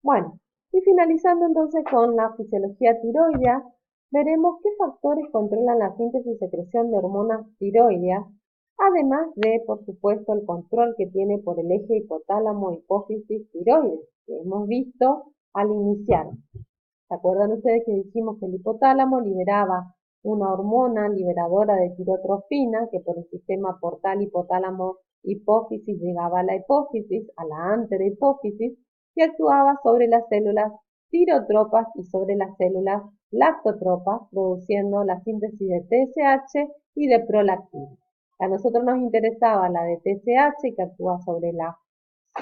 Bueno, y finalizando entonces con la fisiología tiroidea, veremos qué factores controlan la síntesis y secreción de hormonas tiroideas, además de, por supuesto, el control que tiene por el eje hipotálamo-hipófisis tiroides, que hemos visto al iniciar. ¿Se acuerdan ustedes que dijimos que el hipotálamo liberaba una hormona liberadora de tirotrofina que por el sistema portal hipotálamo-hipófisis llegaba a la hipófisis, a la anterohipófisis, y actuaba sobre las células tirotropas y sobre las células lactotropas, produciendo la síntesis de TSH y de prolactina? A nosotros nos interesaba la de TSH que actúa sobre las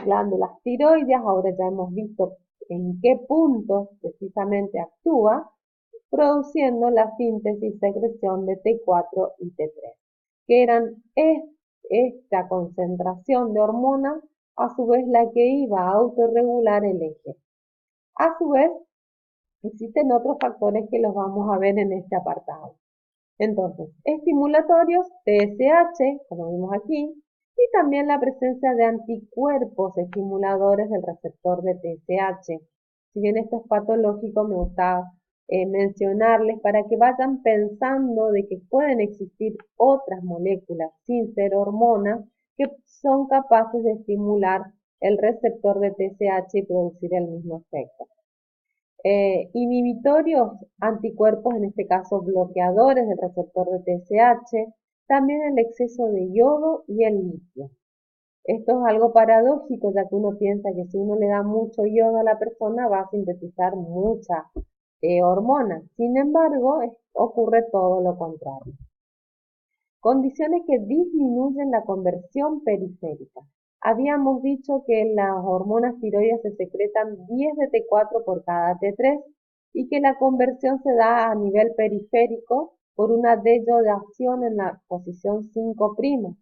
glándulas tiroideas. Ahora ya hemos visto en qué puntos precisamente actúa, produciendo la síntesis y secreción de T4 y T3, que eran esta concentración de hormonas, a su vez la que iba a autorregular el eje. A su vez, existen otros factores que los vamos a ver en este apartado. Entonces, estimulatorios, TSH, como vimos aquí, y también la presencia de anticuerpos estimuladores del receptor de TSH. Si bien esto es patológico, me gusta mencionarles para que vayan pensando de que pueden existir otras moléculas sin ser hormonas que son capaces de estimular el receptor de TSH y producir el mismo efecto. Inhibitorios, anticuerpos, en este caso bloqueadores del receptor de TSH, también el exceso de yodo y el litio. Esto es algo paradójico, ya que uno piensa que si uno le da mucho yodo a la persona va a sintetizar mucha hormona. Sin embargo, ocurre todo lo contrario. Condiciones que disminuyen la conversión periférica. Habíamos dicho que las hormonas tiroides se secretan 10 de T4 por cada T3 y que la conversión se da a nivel periférico por una deyodación en la posición 5'.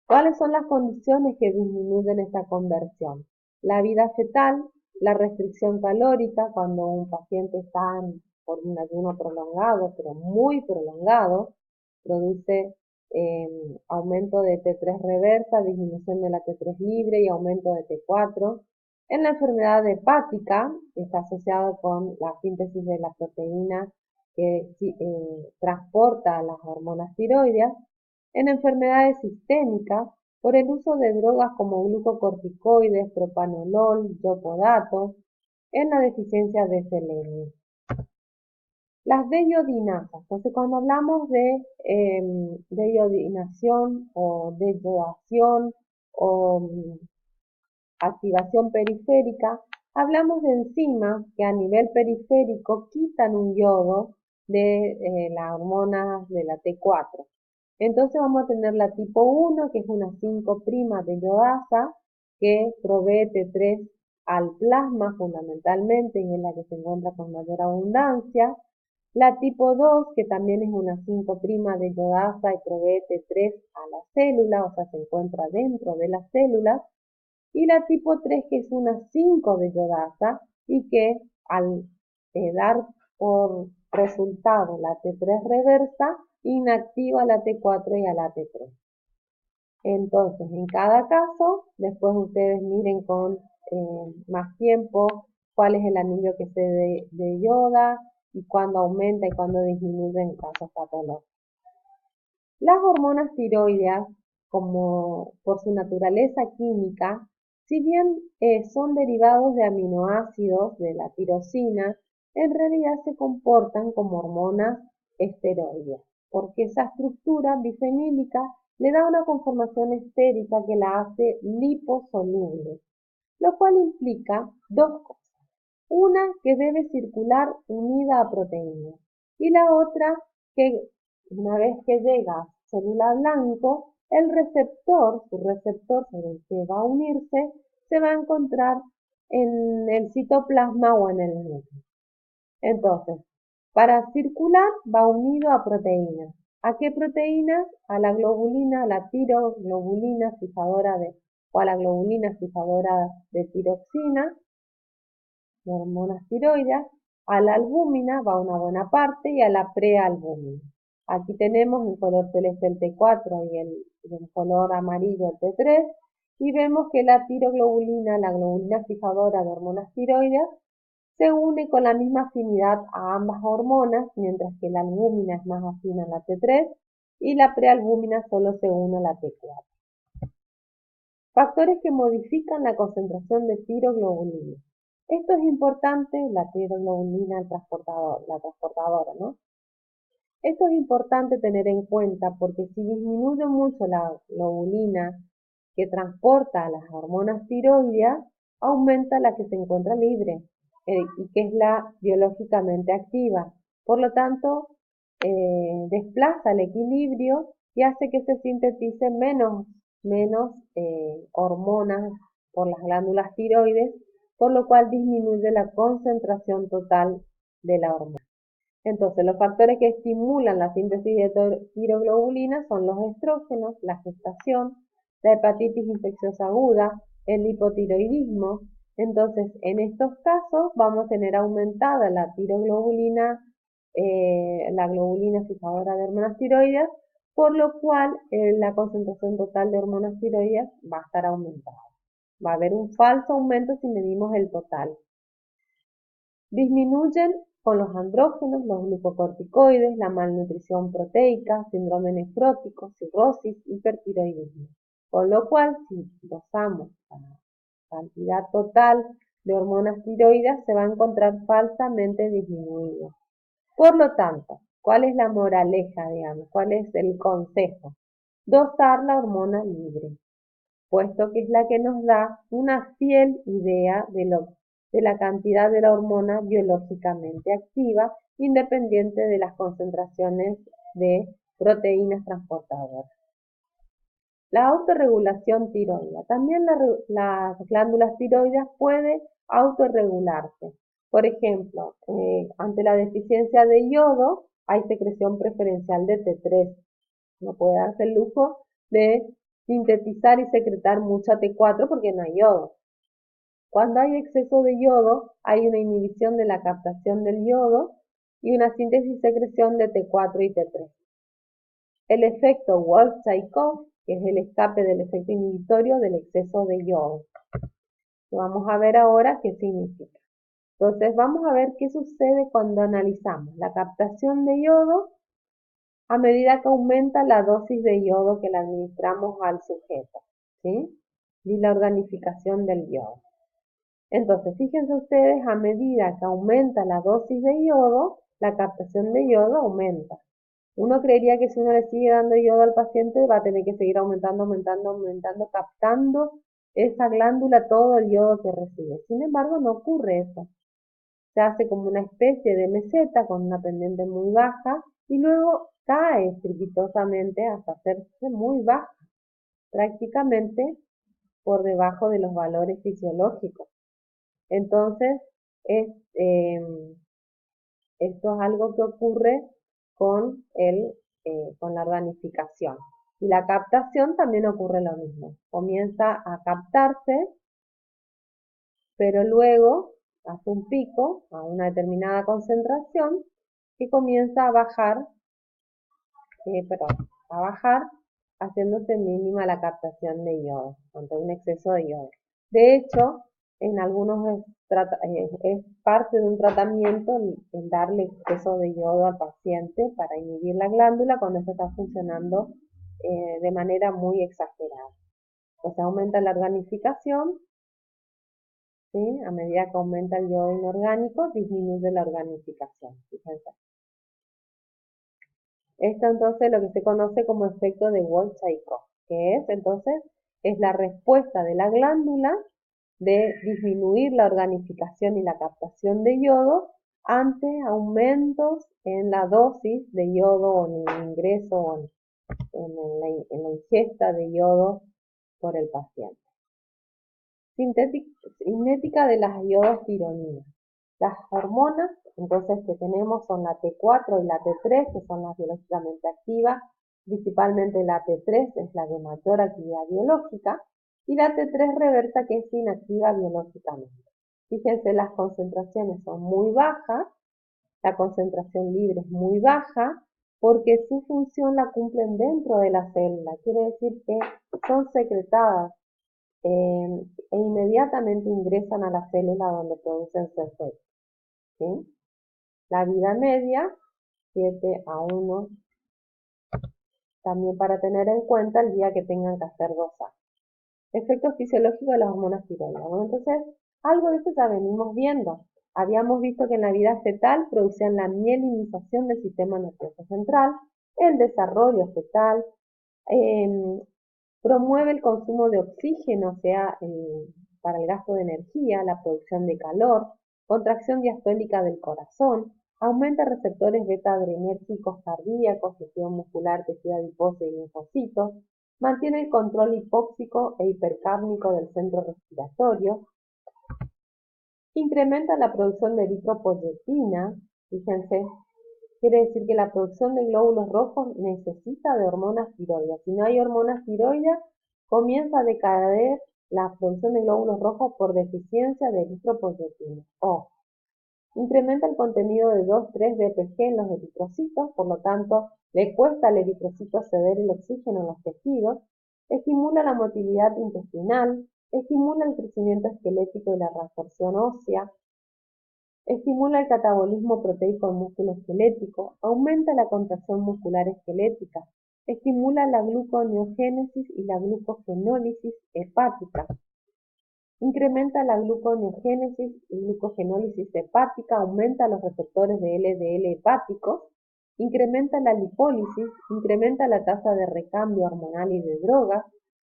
¿Cuáles son las condiciones que disminuyen esta conversión? La vida fetal, la restricción calórica, cuando un paciente está por un ayuno prolongado, pero muy prolongado, produce aumento de T3 reversa, disminución de la T3 libre y aumento de T4. En la enfermedad hepática, que está asociada con la síntesis de la proteína que transporta las hormonas tiroideas. En enfermedades sistémicas, por el uso de drogas como glucocorticoides, propanolol, yopodato, en la deficiencia de selenio. Las deyodinasas. Entonces, cuando hablamos de deyodinación o deyodación o activación periférica, hablamos de enzimas que a nivel periférico quitan un yodo de las hormonas de la T4. Entonces vamos a tener la tipo 1, que es una 5' de yodasa, que provee T3 al plasma fundamentalmente y es la que se encuentra con mayor abundancia. La tipo 2, que también es una 5' de yodasa y provee T3 a la célula, o sea, se encuentra dentro de las células. Y la tipo 3, que es una 5 de yodasa y que al dar por resultado la T3 reversa, inactiva la T4 y a la T3. Entonces, en cada caso, después ustedes miren con más tiempo cuál es el anillo que se deyoda y cuándo aumenta y cuándo disminuye en casos patológicos. Las hormonas tiroideas, como por su naturaleza química, si bien son derivados de aminoácidos de la tirosina, en realidad se comportan como hormonas esteroideas, porque esa estructura bifenílica le da una conformación estérica que la hace liposoluble, lo cual implica dos cosas. Una, que debe circular unida a proteínas, y la otra, que una vez que llega a célula blanco, el receptor, su receptor sobre el que va a unirse, se va a encontrar en el citoplasma o en el núcleo. Entonces, para circular va unido a proteínas. ¿A qué proteínas? A la globulina, a la tiroglobulina fijadora o a la globulina fijadora de tiroxina, de hormonas tiroideas. A la albúmina va una buena parte y a la prealbúmina. Aquí tenemos en color celeste el T4 y el color amarillo el T3, y vemos que la tiroglobulina, la globulina fijadora de hormonas tiroides, se une con la misma afinidad a ambas hormonas, mientras que la albúmina es más afín a la T3 y la prealbúmina solo se une a la T4. Factores que modifican la concentración de tiroglobulina. Esto es importante, la tiroglobulina, la transportadora, ¿no? Esto es importante tener en cuenta porque si disminuye mucho la globulina que transporta las hormonas tiroideas, aumenta la que se encuentra libre y que es la biológicamente activa. Por lo tanto, desplaza el equilibrio y hace que se sinteticen menos hormonas por las glándulas tiroides, por lo cual disminuye la concentración total de la hormona. Entonces, los factores que estimulan la síntesis de tiroglobulina son los estrógenos, la gestación, la hepatitis infecciosa aguda, el hipotiroidismo. Entonces, en estos casos vamos a tener aumentada la tiroglobulina, la globulina fijadora de hormonas tiroides, por lo cual la concentración total de hormonas tiroides va a estar aumentada. Va a haber un falso aumento si medimos el total. Disminuyen con los andrógenos, los glucocorticoides, la malnutrición proteica, síndrome nefrótico, cirrosis, hipertiroidismo. Con lo cual, si dosamos la cantidad total de hormonas tiroides, se va a encontrar falsamente disminuido. Por lo tanto, ¿cuál es la moraleja, digamos? ¿Cuál es el consejo? Dosar la hormona libre, puesto que es la que nos da una fiel idea de la cantidad de la hormona biológicamente activa, independiente de las concentraciones de proteínas transportadoras. La autorregulación tiroidea. También las glándulas tiroides pueden autorregularse. Por ejemplo, ante la deficiencia de yodo, hay secreción preferencial de T3. No puede darse el lujo de sintetizar y secretar mucha T4 porque no hay yodo. Cuando hay exceso de yodo, hay una inhibición de la captación del yodo y una síntesis y secreción de T4 y T3. El efecto Wolff-Chaikov, que es el escape del efecto inhibitorio del exceso de yodo. Vamos a ver ahora qué significa. Entonces vamos a ver qué sucede cuando analizamos la captación de yodo a medida que aumenta la dosis de yodo que le administramos al sujeto, ¿sí? Y la organificación del yodo. Entonces, fíjense ustedes, a medida que aumenta la dosis de yodo, la captación de yodo aumenta. Uno creería que si uno le sigue dando yodo al paciente, va a tener que seguir aumentando, captando esa glándula todo el yodo que recibe. Sin embargo, no ocurre eso. Se hace como una especie de meseta con una pendiente muy baja y luego cae estrepitosamente hasta hacerse muy baja, prácticamente por debajo de los valores fisiológicos. Entonces, esto es algo que ocurre con la organificación. Y la captación también ocurre lo mismo. Comienza a captarse, pero luego hace un pico a una determinada concentración que comienza a bajar, haciéndose mínima la captación de yodo, ante un exceso de yodo. De hecho, en algunos es parte de un tratamiento el darle exceso de yodo al paciente para inhibir la glándula cuando esto está funcionando de manera muy exagerada. Entonces aumenta la organificación, ¿sí? A medida que aumenta el yodo inorgánico, disminuye la organificación. Fíjense. Esto entonces es lo que se conoce como efecto de Wolff-Chaikov, que es entonces es la respuesta de la glándula de disminuir la organificación y la captación de yodo ante aumentos en la dosis de yodo o en el ingreso o en la ingesta de yodo por el paciente. Cinética de las iodospironinas. Las hormonas, entonces, que tenemos son la T4 y la T3, que son las biológicamente activas. Principalmente la T3 es la de mayor actividad biológica y la T3 reversa, que es inactiva biológicamente. Fíjense, las concentraciones son muy bajas, la concentración libre es muy baja, porque su función la cumplen dentro de la célula. Quiere decir que son secretadas e inmediatamente ingresan a la célula donde producen su efecto. ¿Sí? La vida media, 7 a 1, también para tener en cuenta el día que tengan que hacer dosaje. Efectos fisiológicos de las hormonas tiroides. Bueno, entonces, algo de esto ya venimos viendo. Habíamos visto que en la vida fetal producían la mielinización del sistema nervioso central, el desarrollo fetal, promueve el consumo de oxígeno, o sea, para el gasto de energía, la producción de calor, contracción diastólica del corazón, aumenta receptores beta-adrenérgicos cardíacos, tejido muscular, tejido adiposo y linfocitos, mantiene el control hipóxico e hipercárnico del centro respiratorio, incrementa la producción de eritropoyetina, fíjense, quiere decir que la producción de glóbulos rojos necesita de hormonas tiroides. Si no hay hormonas tiroides, comienza a decaer la producción de glóbulos rojos por deficiencia de eritropoyetina. O incrementa el contenido de 2,3-DPG en los eritrocitos, por lo tanto, le cuesta al eritrocito ceder el oxígeno en los tejidos, estimula la motilidad intestinal, estimula el crecimiento esquelético y la reabsorción ósea, estimula el catabolismo proteico del músculo esquelético, aumenta la contracción muscular esquelética, estimula la gluconeogénesis y la glucogenólisis hepática, incrementa la gluconeogénesis y glucogenólisis hepática, aumenta los receptores de LDL hepáticos, incrementa la lipólisis, incrementa la tasa de recambio hormonal y de drogas,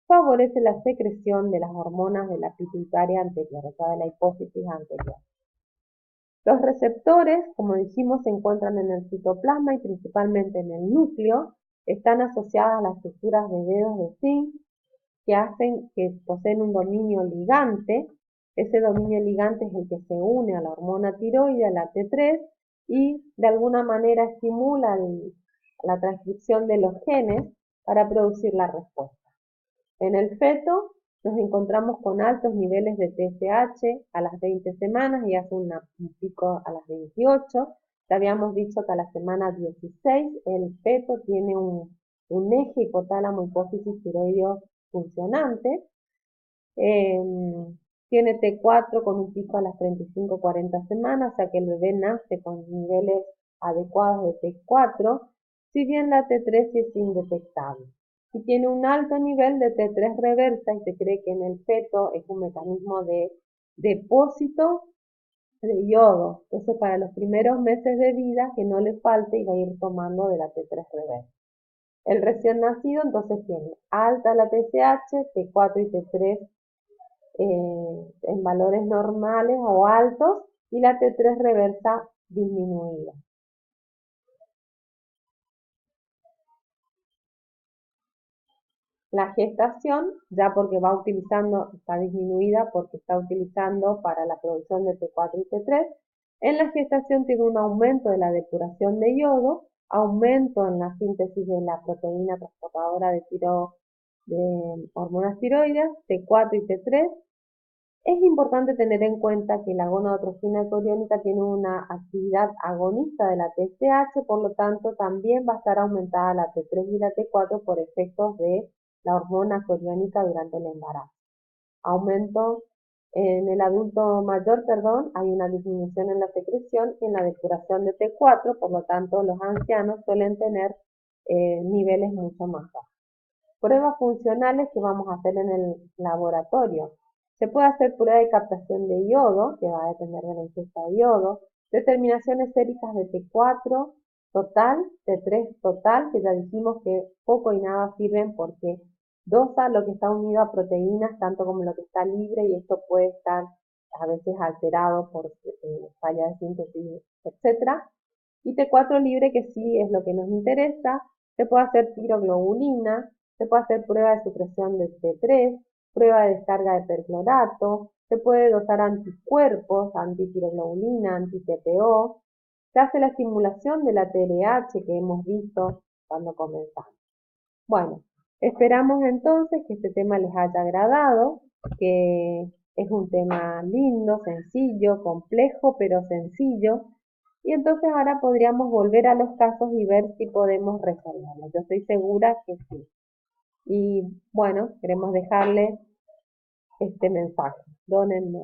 favorece la secreción de las hormonas de la pituitaria anterior, o sea, de la hipófisis anterior. Los receptores, como dijimos, se encuentran en el citoplasma y principalmente en el núcleo. Están asociadas a las estructuras de dedos de zinc que hacen que poseen un dominio ligante. Ese dominio ligante es el que se une a la hormona tiroide, a la T3, y de alguna manera estimula la transcripción de los genes para producir la respuesta. En el feto nos encontramos con altos niveles de TSH a las 20 semanas y hace un pico a las 28. Ya habíamos dicho que a la semana 16 el feto tiene un eje hipotálamo hipófisis tiroideo funcionante. Tiene T4 con un pico a las 35-40 semanas, o sea que el bebé nace con niveles adecuados de T4, si bien la T3 es indetectable. Y tiene un alto nivel de T3 reversa y se cree que en el feto es un mecanismo de depósito de yodo. Entonces para los primeros meses de vida que no le falte y va a ir tomando de la T3 reversa. El recién nacido entonces tiene alta la TSH, T4 y T3 en valores normales o altos y la T3 reversa disminuida. La gestación, ya porque va utilizando, está disminuida porque está utilizando para la producción de T4 y T3. En la gestación tiene un aumento de la depuración de yodo, aumento en la síntesis de la proteína transportadora de hormonas tiroides, T4 y T3. Es importante tener en cuenta que la gonadotrofina coriónica tiene una actividad agonista de la TSH, por lo tanto también va a estar aumentada la T3 y la T4 por efectos de la hormona coriónica durante el embarazo. Aumento en el adulto mayor, hay una disminución en la secreción y en la depuración de T4, por lo tanto los ancianos suelen tener niveles mucho más bajos. Pruebas funcionales que vamos a hacer en el laboratorio. Se puede hacer prueba de captación de yodo, que va a depender de la ingesta de yodo, determinaciones séricas de T4 total, T3 total, que ya dijimos que poco y nada sirven porque dosa lo que está unido a proteínas tanto como lo que está libre y esto puede estar a veces alterado por falla de síntesis, etc. Y T4 libre, que sí es lo que nos interesa. Se puede hacer tiroglobulina, se puede hacer prueba de supresión de T3, prueba de descarga de perclorato, se puede dosar anticuerpos, antitiroglobulina, anti-TPO, se hace la estimulación de la TLH que hemos visto cuando comenzamos. Bueno, esperamos entonces que este tema les haya agradado, que es un tema lindo, sencillo, complejo, pero sencillo. Y entonces ahora podríamos volver a los casos y ver si podemos resolverlos. Yo estoy segura que sí. Y bueno, queremos dejarles este mensaje. Dónenme.